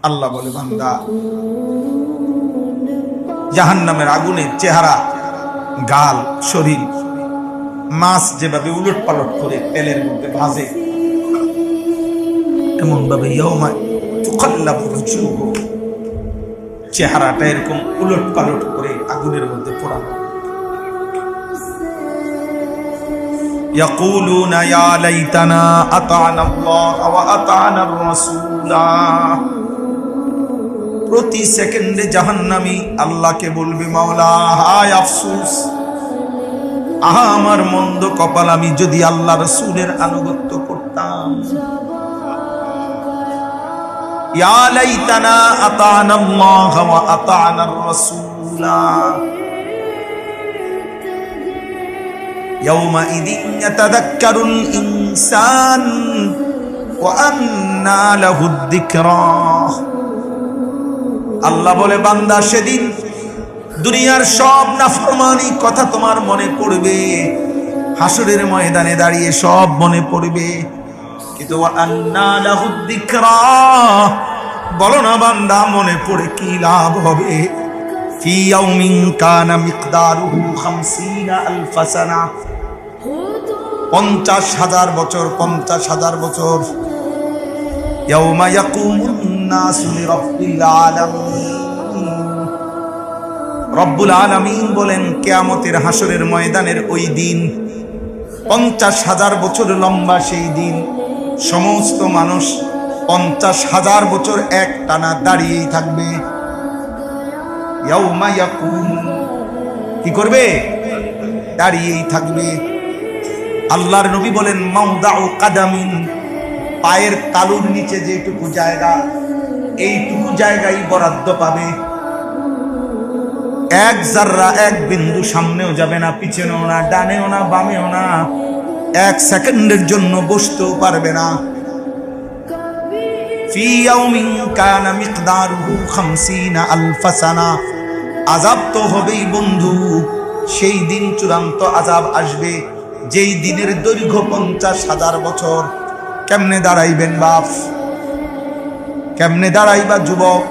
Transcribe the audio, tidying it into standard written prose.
আল্লাহ বলে, বান্দা জাহান্নামের আগুনের চেহারা, গাল, শরীর মাছ যেভাবে উলট পালট করে তেলের মধ্যে ভাজে, এমন ভাবে চেহারাটা এরকম উলট পালট করে আগুনের মধ্যে পোড়ানো। ইয়াকুলুনা ইয়া লাইতানা আতা'না আল্লাহ ওয়া আতা'না আর-রাসূলা। প্রতি সেকেন্ডে জাহান্নামী আল্লাহকে বলবে, মাওলা হায় আফসোস, আহা আমার মন্দ কপাল, আমি যদি আল্লাহ রাসূলের আনুগত্য করতাম। ইয়া লাইতানা আতা'না আল্লাহ ওয়া আতা'না আর-রাসূলা। ইয়াউমাইযিন ইয়াতাযাক্কারুল ইনসান ওয়া আন্না লাহুদ যিকরা। আল্লাহ বলে, বান্দা সেদিন দুনিয়ার সব নাফরমানি কথা তোমার মনে পড়বে, হাসরের ময়দানে দাঁড়িয়ে সব মনে পড়বে, কিন্তু আন্না লাহুদ যিকরা, বলো না বান্দা মনে পড়ে কি লাভ হবে? ফি ইয়াউমিন কানা মিকদারুহু 50,000 সানা, 50,000 বছর, 50,000 বছর। ইয়াউমা ইয়াকুমুন নাসু লিরাব্বিল আলামিন। রব্বুল আলামিন বলেন, কিয়ামতের হাসরের ময়দানের ওই দিন, 50,000 বছর লম্বা সেই দিন, সমস্ত মানুষ 50,000 বছর এক টানা দাঁড়িয়েই থাকবে। ইয়াউমা ইয়াকুম, কি করবে? দাঁড়িয়েই থাকবে। আল্লাহর নবী বলেন, মাউদাউ কাদামিন, পায়ের তালুর নিচে যেটুকু জায়গা, এইটুকু জায়গায় বরাদ্দ পাবে। এক জাররা, এক বিন্দু সামনেও যাবে না, পিছনেও না, ডানেও না, বামেও না, এক সেকেন্ডের জন্য বসতেও পারবে না। ফি ইয়াউমিন কানা মিকদারুহু 50,000 সানা। আযাব তো হবেই বন্ধু, সেই দিন চূড়ান্ত আযাব আসবে, যেই দিনের দৈর্ঘ্য 50,000 বছর। কেমনে দাঁড়াইবেন বাপ? কেমনে দাঁড়াইবা যুবক?